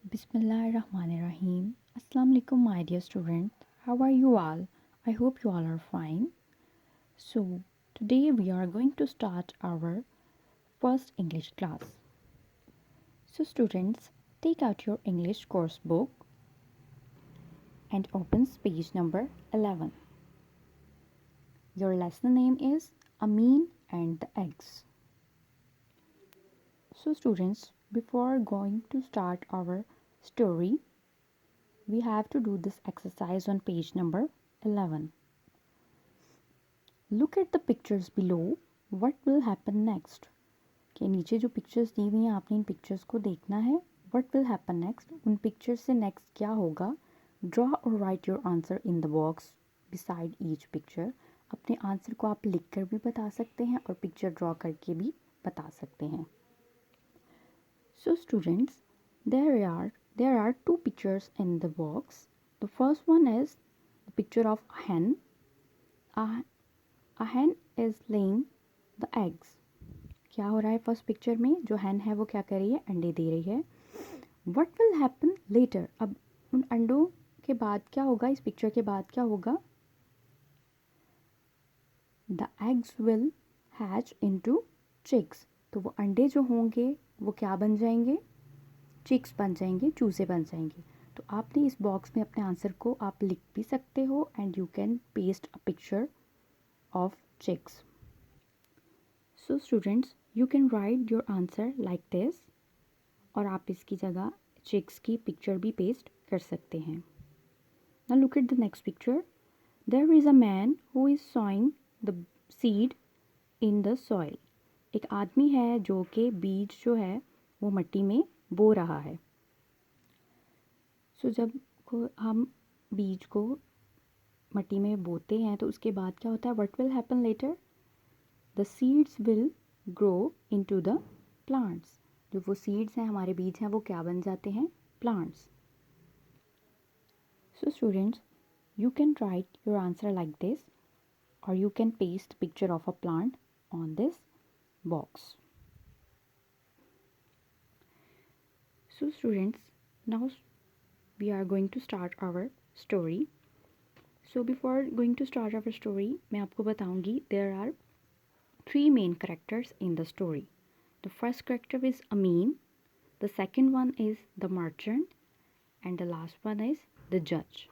Bismillahirrahmanirrahim. Assalamu alaikum, my dear students. How are you all? I hope you all are fine. So, today we are going to start our first English class. So, students, take out your English course book and open page number 11. Your lesson name is Amin and the Eggs. So, students, before going to start our story, we have to do this exercise on page number 11. Look at the pictures below. What will happen next? के नीचे जो pictures दी हुई हैं आपने इन pictures को देखना है. What will happen next? उन पिक्चर्स से नेक्स्ट क्या होगा? Draw or write your answer in the box beside each picture. अपने आंसर को आप लिख कर भी बता सकते हैं और पिक्चर ड्रॉ करके भी बता सकते हैं. So students, there are two pictures in the box. The first one is the picture of a hen. A hen is laying the eggs. क्या हो रहा है फर्स्ट पिक्चर में? जो hen है वो क्या कर रही है? अंडे दे रही है. What will happen later? अब उन अंडों के बाद क्या होगा? इस पिक्चर के बाद क्या होगा? The eggs will hatch into chicks. तो वो अंडे जो होंगे वो क्या बन जाएंगे? चिक्स बन जाएंगे, चूजे बन जाएंगे. तो आपने इस बॉक्स में अपने आंसर को आप लिख भी सकते हो and you can paste a picture of chicks. So students, you can write your answer like this और आप इसकी जगह chicks की पिक्चर भी पेस्ट कर सकते हैं. Now look at the next picture. There is a man who is sowing the seed in the soil. एक आदमी है जो कि बीज जो है वो मिट्टी में बो रहा है. So जब हम बीज को मिट्टी में बोते हैं तो उसके बाद क्या होता है? What will happen later? The seeds will grow into the plants. जो वो seeds हैं हमारे बीज हैं वो क्या बन जाते हैं? Plants. So students, you can write your answer like this or you can paste picture of a plant on this box. So students, now we are going to start our story. So before going to start our story, मैं आपको बताऊंगी there are three main characters in the story. The first character is Amin, the second one is the merchant and the last one is the judge.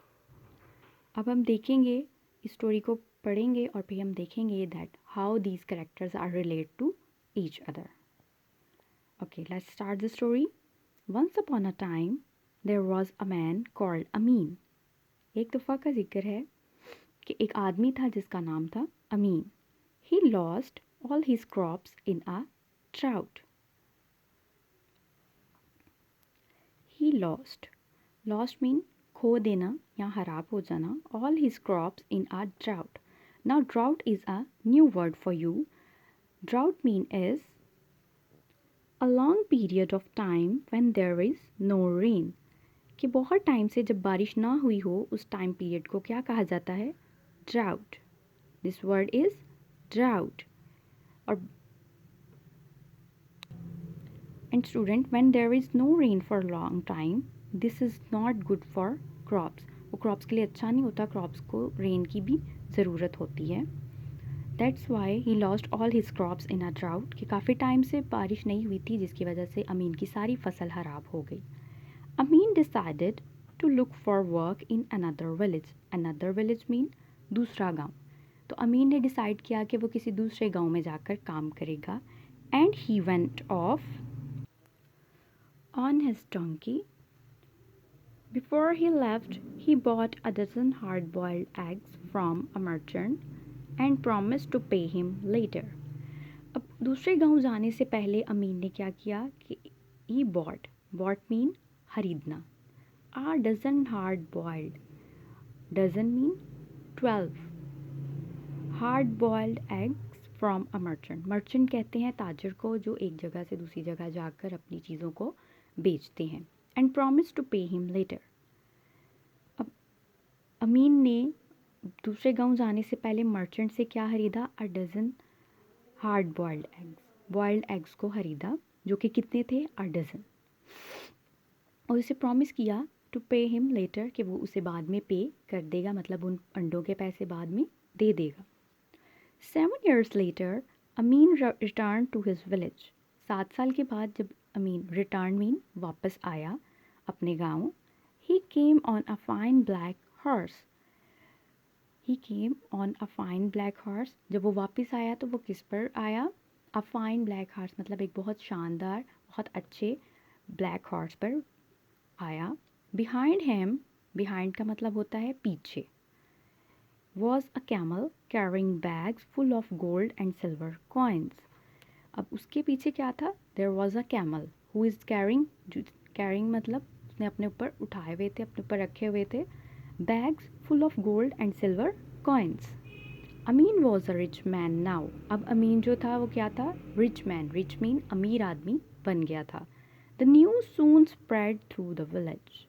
अब हम देखेंगे इस story को पढ़ेंगे और फिर हम देखेंगे that how these characters are related to each other. Okay, let's start the story. Once upon a time there was a man called Amin. एक दफ़ा का जिक्र है कि एक आदमी था जिसका नाम था अमीन. He lost all his crops in a drought. He lost mean खो देना या खराब हो जाना. All his crops in a drought. Now drought is a new word for you. Drought mean is a long period of time when there is no rain. कि बहुत time से जब बारिश ना हुई हो उस टाइम पीरियड को क्या कहा जाता है? Drought. This word is drought. और and student, when there is no rain for a long time, this is not good for crops. वो crops के लिए अच्छा नहीं होता. crops को rain की भी ज़रूरत होती है. That's why he lost all his crops in a drought. कि काफ़ी टाइम से बारिश नहीं हुई थी जिसकी वजह से अमीन की सारी फसल खराब हो गई. Amin decided to look for work in another village. Another village mean दूसरा गांव. तो अमीन ने डिसाइड किया कि वो किसी दूसरे गांव में जाकर काम करेगा. And he went off on his donkey. Before he left, he bought a dozen hard-boiled eggs from a merchant and promised to pay him later. अब दूसरे गांव जाने से पहले अमीन ने क्या किया कि he bought mean खरीदना. A dozen hard-boiled. Dozen mean 12 hard-boiled eggs from a merchant. merchant कहते हैं ताजर को जो एक जगह से दूसरी जगह जाकर अपनी चीज़ों को बेचते हैं. And promised to pay him later. अब अमीन ने दूसरे गांव जाने से पहले मर्चेंट से क्या खरीदा? A dozen hard-boiled eggs. Boiled eggs को खरीदा जो कि कितने थे? A dozen. और उसे प्रॉमिस किया टू पे हिम लेटर कि वो उसे बाद में पे कर देगा, मतलब उन अंडों के पैसे बाद में दे देगा। 7 years later, Amin returned to his village. 7 साल के बाद जब अमीन रिटर्न मीन वापस आया अपने गांव, he came on a fine black horse. He came on a fine black horse. जब वो वापस आया तो वो किस पर आया? A fine black horse मतलब एक बहुत शानदार, बहुत अच्छे ब्लैक हॉर्स पर आया। Behind him, behind का मतलब होता है पीछे, was a camel carrying bags full of gold and silver coins. अब उसके पीछे क्या था? There was a camel who is carrying मतलब उसने अपने ऊपर उठाए हुए थे, अपने ऊपर रखे हुए थे bags full of gold and silver coins. Amin was a rich man now. अब अमीन जो था वो क्या था? Rich man. Rich mean अमीर आदमी बन गया था. The news soon spread through the village.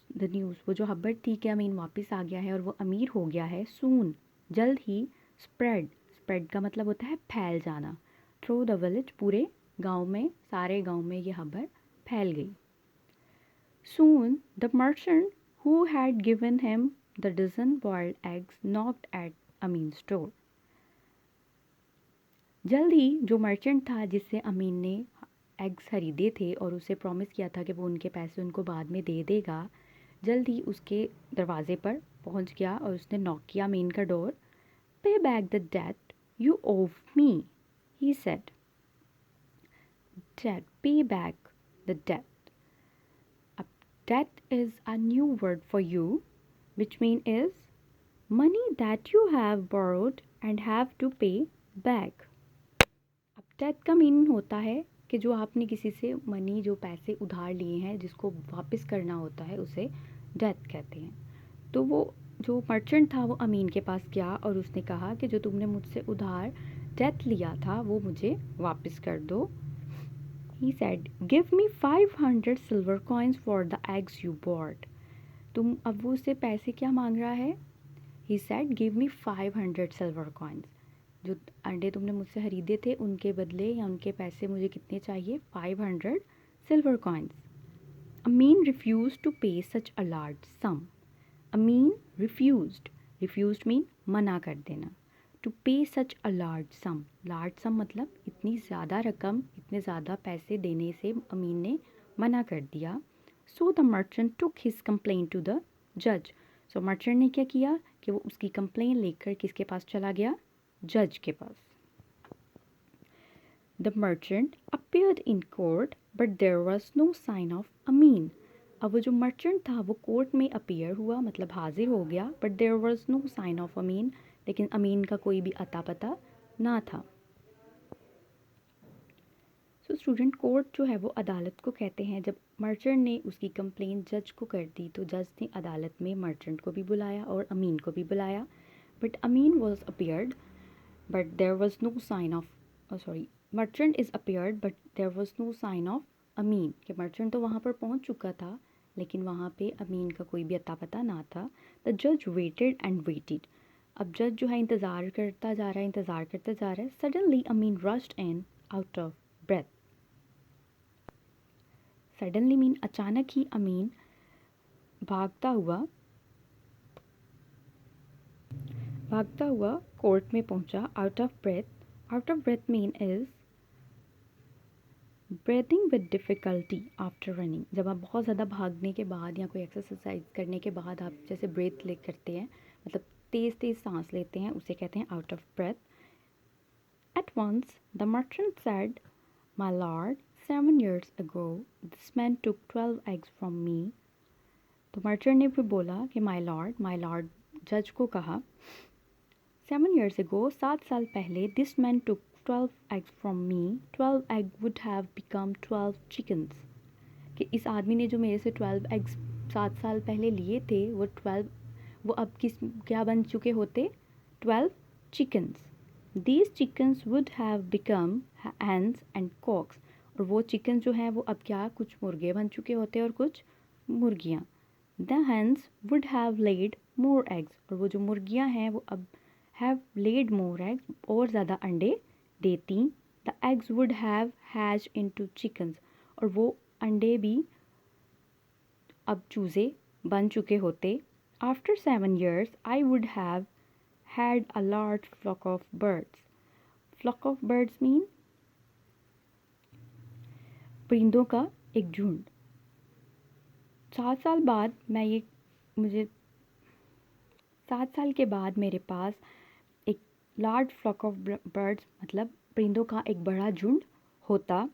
The news, वो जो खबर थी कि अमीन वापस आ गया है और वो अमीर हो गया है, सून जल्द ही, स्प्रेड का मतलब होता है फैल जाना, थ्रू द विलेज पूरे गांव में, सारे गांव में ये खबर फैल गई। Soon the merchant who had given him the dozen boiled eggs knocked at Amin's door. जल्द ही जो मर्चेंट था जिससे अमीन ने एग्स खरीदे थे और उसे प्रॉमिस किया था कि वो उनके पैसे उनको बाद में दे देगा, जल्द ही उसके दरवाजे पर पहुंच गया और उसने नॉक किया अमीन का डोर। पे back the debt you owe me, he said. Debt, pay back the debt. अब debt is a new word for you which mean is money that you have borrowed and have to pay back. अब debt का meaning होता है कि जो आपने किसी से मनी, जो पैसे उधार लिए हैं जिसको वापस करना होता है, उसे डेट कहते हैं। तो वो जो मर्चेंट था वो अमीन के पास गया और उसने कहा कि जो तुमने मुझसे उधार डेट लिया था वो मुझे वापस कर दो। He said give me 500 silver coins for the eggs you bought. तुम, अब वो उससे पैसे क्या मांग रहा है? He said give me 500 silver coins, जो अंडे तुमने मुझसे खरीदे थे उनके बदले या उनके पैसे मुझे कितने चाहिए? 500 silver coins. Amin refuse to pay such a large sum. Amin refused mean मना कर देना, to pay such a large सम मतलब इतनी ज़्यादा रकम, इतने ज़्यादा पैसे देने से अमीन ने मना कर दिया। So the merchant took his complaint to the जज। सो मर्चेंट ने क्या किया कि वो उसकी कंप्लेन लेकर किसके पास चला गया? जज के पास। The merchant appeared in court, but there was no sign of अमीन। अब वो जो मर्चेंट था वो कोर्ट में अपीयर हुआ, मतलब हाजिर हो गया, but there was no sign of Amin, लेकिन अमीन का कोई भी अता पता ना था। सो स्टूडेंट, कोर्ट जो है वो अदालत को कहते हैं। जब मर्चेंट ने उसकी कंप्लेन जज को कर दी तो जज ने अदालत में मर्चेंट को भी बुलाया और अमीन को भी बुलाया, but Amin was appeared but there was no sign of merchant is appeared but there was no sign of अमीन, कि मर्चेंट तो वहाँ पर पहुँच चुका था लेकिन वहाँ पे अमीन का कोई भी अता पता ना था। द जज वेटेड एंड वेटेड। अब जज जो है इंतज़ार करता जा रहा है। Suddenly Amin rushed in out of breath. Suddenly mean अचानक ही अमीन भागता हुआ कोर्ट में पहुंचा। Out of breath mean is breathing with difficulty after running. जब आप बहुत ज़्यादा भागने के बाद या कोई एक्सरसाइज करने के बाद आप जैसे ब्रेथ ले करते हैं, मतलब तेज़ सांस लेते हैं, उसे कहते हैं out of breath. At once the merchant said, my lord, 7 years ago this man took 12 eggs from me. तो मर्चेंट ने फिर बोला कि माई लॉर्ड जज को कहा, 7 years ago 7 साल पहले, this man took 12 eggs from me, 12 egg would have become 12 chickens। कि इस आदमी ने जो मेरे से 12 eggs 7 साल पहले लिए थे वो अब क्या बन चुके होते? 12 chickens। These chickens would have become hens and cocks। और वो चिकन जो हैं वो अब क्या, कुछ मुर्गे बन चुके होते और कुछ मुर्गियाँ। The hens would have laid more eggs। और वो जो मुर्गियाँ हैं वो अब have laid more eggs, और ज़्यादा अंडे देती। The eggs would have hatched into chickens। और वो अंडे भी अब चूज़े बन चुके होते, after 7 years I would have had a large flock of birds. Flock of birds mean परिंदों का एक झुंड। 7 साल बाद मुझे 7 साल के बाद मेरे पास एक लार्ज फ्लॉक ऑफ बर्ड्स मतलब परिंदों का एक बड़ा झुंड होता।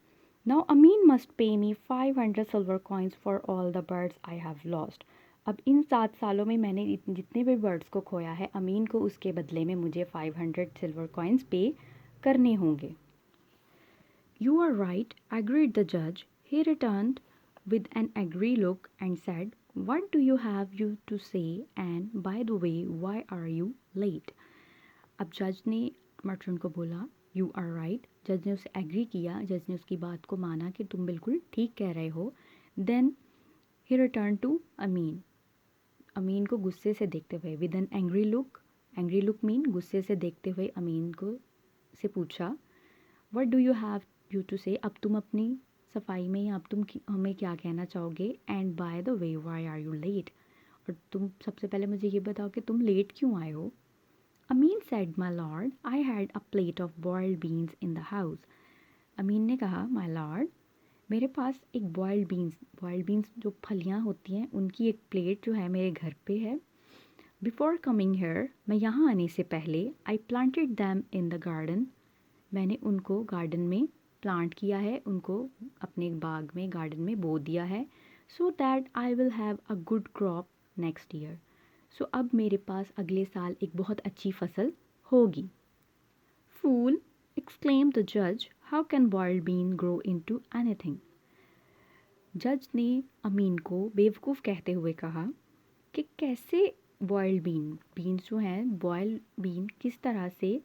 Now Amin must pay me 500 silver coins for all the birds I have lost. अब इन 7 सालों में मैंने जितने भी बर्ड्स को खोया है, अमीन को उसके बदले में मुझे 500 सिल्वर कॉइन्स पे करने होंगे। You are right, agreed the judge. He returned with an angry look and said, What do you have you to say? And by the way, why are you late? अब जज ने merchant को बोला, You are right. जज ने उसे agree किया, जज ने उसकी बात को माना कि तुम बिल्कुल ठीक कह रहे हो। Then he returned to अमीन। अमीन को गुस्से से देखते हुए, with an angry look mean गुस्से से देखते हुए अमीन को से पूछा, what do you have you to say, अब तुम अपनी सफाई में या अब तुम हमें क्या कहना चाहोगे। And by the way why are you late, और तुम सबसे पहले मुझे ये बताओ कि तुम लेट क्यों आए हो। Amin said my lord I had a plate of boiled beans in the house. Amin ने कहा, माई लॉर्ड मेरे पास एक बॉयल्ड बीन्स जो फलियाँ होती हैं उनकी एक प्लेट जो है मेरे घर पे है। बिफोर कमिंग हेयर, मैं यहाँ आने से पहले, I planted them in the garden, मैंने उनको गार्डन में प्लांट किया है, उनको अपने बाग में गार्डन में बो दिया है। So that I will have a good crop next year, so अब मेरे पास अगले साल एक बहुत अच्छी फसल होगी। फूल, एक्सक्लेम द जज, how can boiled bean grow into anything. जज ने अमीन को बेवकूफ़ कहते हुए कहा कि कैसे बॉइल्ड बीन्स जो हैं, बॉइल्ड बीन किस तरह से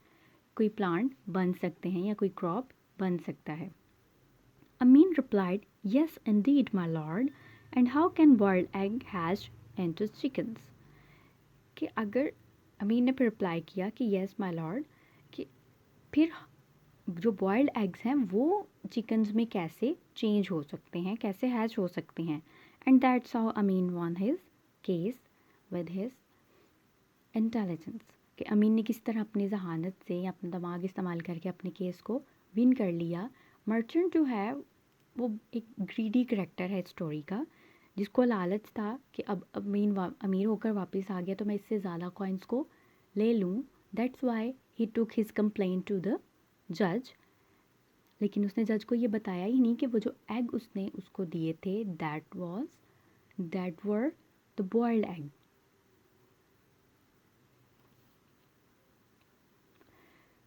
कोई प्लांट बन सकते हैं या कोई क्रॉप बन सकता है। Amin replied, yes indeed my lord, and how can boiled egg hatch into chickens. कि अगर अमीन ने फिर रिप्लाई किया कि येस माई लॉर्ड, कि फिर जो बॉइल्ड एग्स हैं वो चिकन्स में कैसे चेंज हो सकते हैं, कैसे हैच हो सकते हैं। And that's how Amin won his case with his intelligence, कि अमीन ने किस तरह अपनी जहानत से या अपना दिमाग इस्तेमाल करके अपने केस को विन कर लिया। मर्चेंट जो है वो एक ग्रीडी करैक्टर है स्टोरी का, जिसको लालच था कि अब अमीर होकर वापस आ गया तो मैं इससे ज़्यादा कॉइन्स को ले लूँ। That's why he took his complaint to the जज। लेकिन उसने जज को ये बताया ही नहीं कि वो जो एग उसने उसको दिए थे that were the boiled egg.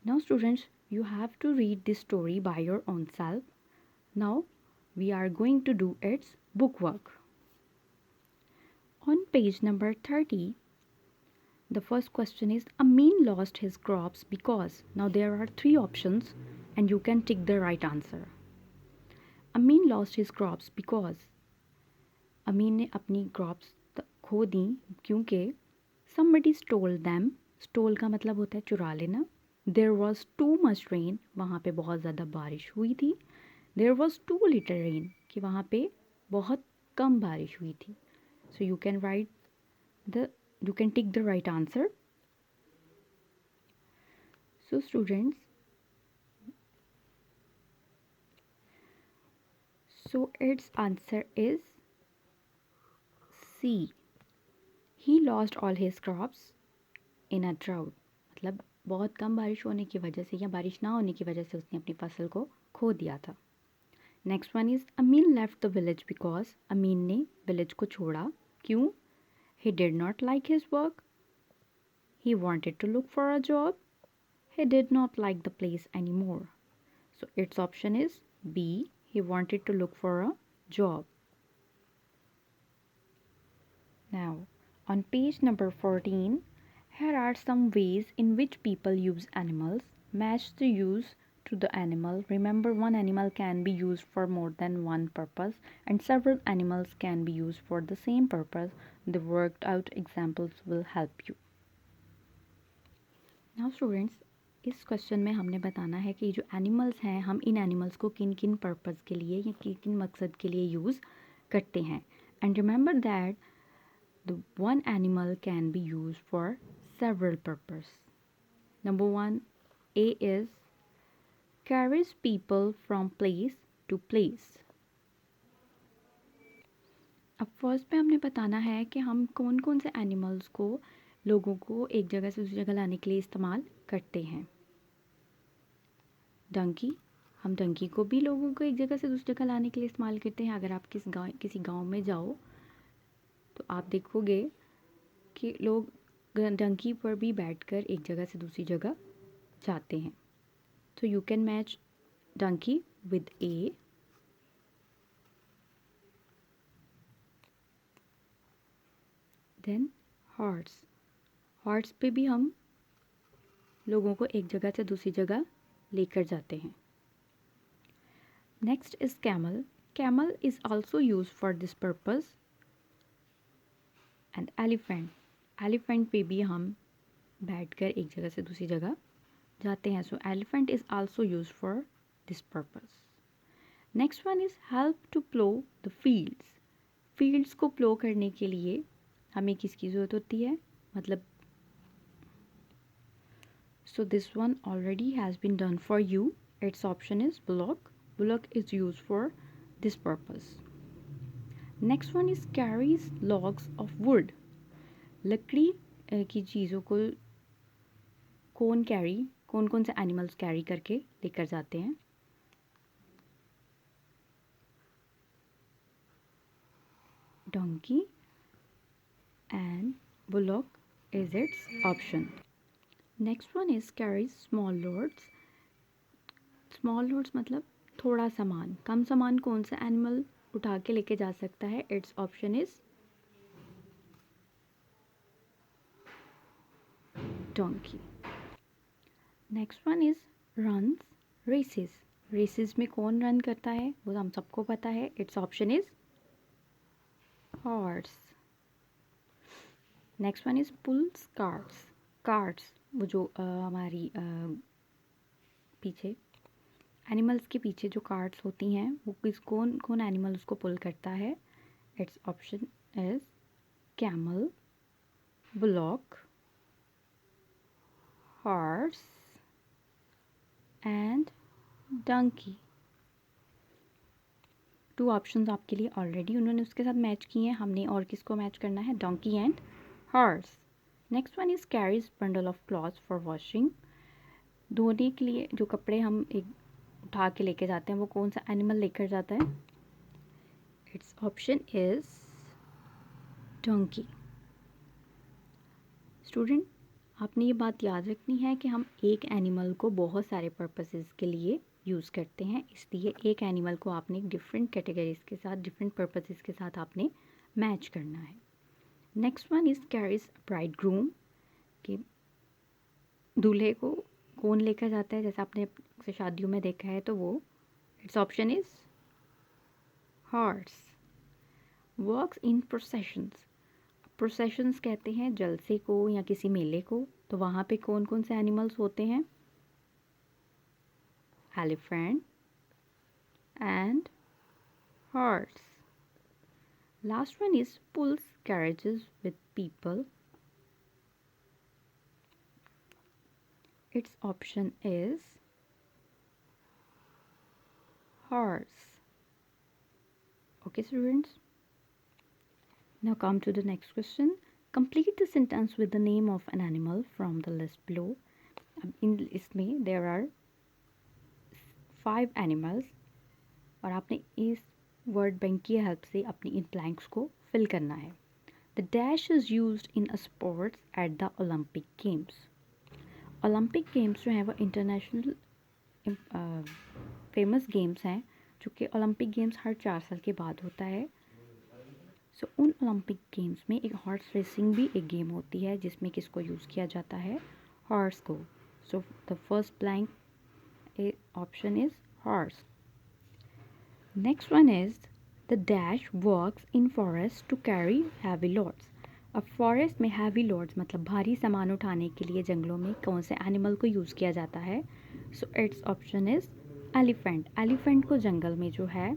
Now students, you have to read this story by your own self. Now we are going to do its book work. On page number 30, the first question is Amin lost his crops because. Now there are 3 options and you can tick the right answer. Amin lost his crops because अमीन ने अपनी crops खो दी क्योंकि somebody stole them. Stole का मतलब होता है चुरा लेना। There was too much rain, वहाँ पे बहुत ज़्यादा बारिश हुई थी। There was too little rain, कि वहाँ पे बहुत कम बारिश हुई थी। So you can tick the right answer. So students, so its answer is C. He lost all his crops in a drought. मतलब बहुत कम बारिश होने की वजह से या बारिश ना होने की वजह से उसने अपनी फसल को खो दिया था। Next one is Amin left the village because. Amin ने विलेज को छोड़ा क्यों। He did not like his work, he wanted to look for a job, he did not like the place any more. So its option is B, he wanted to look for a job. Now, on page number 14, here are some ways in which people use animals. Match the use to the animal. Remember, one animal can be used for more than one purpose, and several animals can be used for the same purpose. The worked out examples will help you. Now, students, इस question में हमने बताना है कि जो animals हैं, हम इन animals को किन किन पर्पज़ के लिए या किन किन मकसद के लिए यूज़ करते हैं। And remember that the one animal can be used for several purposes. Number one, A is carries people from place to place. अब फर्स्ट पे हमने बताना है कि हम कौन कौन से एनिमल्स को लोगों को एक जगह से दूसरी जगह लाने के लिए इस्तेमाल करते हैं. डंकी, हम डंकी को भी लोगों को एक जगह से दूसरी जगह लाने के लिए इस्तेमाल करते हैं. अगर आप किसी गांव में जाओ तो आप देखोगे कि लोग डंकी पर भी बैठकर एक जगह से दूसरी जगह जाते हैं. तो you can match donkey with a. Then horse, horse पे भी हम लोगों को एक जगह से दूसरी जगह लेकर जाते हैं. Next is camel. Camel is also use for this purpose. And elephant, elephant पे भी हम बैठकर एक जगह से दूसरी जगह जाते हैं. So elephant is also use for this purpose. Next one is help to plow the fields. Fields को प्लो करने के लिए हमें किसकी ज़रूरत होती है, मतलब so this one already has been done for you. Its option is bullock. Bullock is used for this purpose. Next one is carries logs of wood. लकड़ी की चीज़ों को कौन कौन से एनिमल्स कैरी करके लेकर जाते हैं. Donkey and bullock is its option. Next one is carries small loads. Small loads मतलब थोड़ा सामान, कम सामान कौन सा एनिमल उठा के लेके जा सकता है. Its option is donkey. Next one is runs races. Races में कौन रन करता है वो हम सबको पता है. Its option is horse. Next one is pulls carts. Carts वो जो हमारी पीछे एनिमल्स के पीछे जो कार्ट्स होती हैं वो कौन एनिमल उसको पुल करता है. Its option is camel, bullock, horse and donkey. 2 options आपके लिए ऑलरेडी उन्होंने उसके साथ मैच किए हैं. हमने और किसको मैच करना है, donkey and horse. Next one is carries bundle of clothes for washing. धोने के लिए जो कपड़े हम एक उठा के लेके जाते हैं वो कौन सा एनिमल लेकर जाता है. Its option is donkey. Student, आपने ये बात याद रखनी है कि हम एक एनिमल को बहुत सारे पर्पसेस के लिए यूज़ करते हैं, इसलिए एक एनिमल को आपने डिफरेंट कैटेगरीज के साथ डिफरेंट पर्पसेस के साथ आपने मैच करना है. Next one is carries bride groom. कि दूल्हे को कौन लेकर जाता है, जैसे आपने से शादियों में देखा है तो वो. It's option is horse. Works in processions. Processions कहते हैं जलसे को या किसी मेले को, तो वहाँ पे कौन कौन से एनिमल्स होते हैं. Elephant and horse. Last one is pulls carriages with people. Its option is horse. Okay, students. Now come to the next question. Complete the sentence with the name of an animal from the list below. In इसमें there are 5 animals और आपने इस word bank की help से अपनी इन blanks को fill करना है. The dash is used in a sports at the Olympic Games. Olympic games जो हैं वो इंटरनेशनल फेमस गेम्स हैं, जो कि ओलंपिक गेम्स हर 4 साल के बाद होता है. सो उन ओलंपिक गेम्स में एक हॉर्स रेसिंग भी एक गेम होती है जिसमें किसको यूज़ किया जाता है, हॉर्स को. So the first blank option is horse. Next one is the dash works in forest to carry heavy loads. अब फॉरेस्ट में हैवी लोड्स मतलब भारी सामान उठाने के लिए जंगलों में कौन से एनिमल को यूज़ किया जाता है. So its option is elephant. Elephant को जंगल में जो है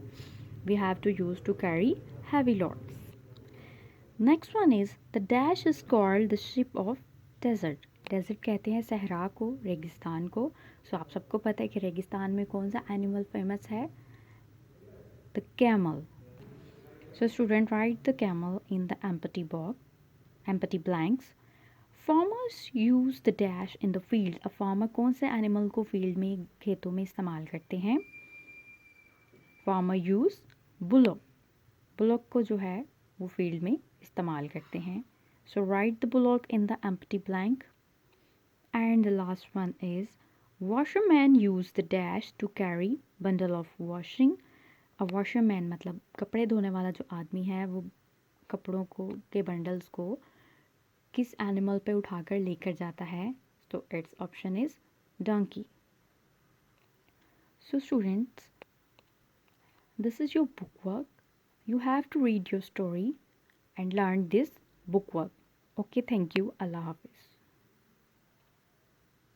we have to use to carry heavy loads. Next one is the dash is called the ship of desert. Desert कहते हैं सहरा को, रेगिस्तान को। सो आप सबको पता है कि रेगिस्तान में कौन सा एनिमल फेमस है? The camel. So student right the camel in the empty blanks. Farmers use the dash in the field. अब फार्मर कौन से एनिमल को फील्ड में, खेतों में इस्तेमाल करते हैं? Farmer use bullock. बुलॉक को जो है वो फील्ड में इस्तेमाल करते हैं। So write the bullock in the empty blank. And the last one is washerman use the dash to carry bundle of washing. अब वॉशरमैन मतलब कपड़े धोने वाला जो आदमी है, वो कपड़ों को के बंडल्स को किस एनिमल पे उठाकर लेकर जाता है? तो its option is donkey. So students, this is your book work. You have to read your story and learn this book work. Okay, thank you. Allah Hafiz.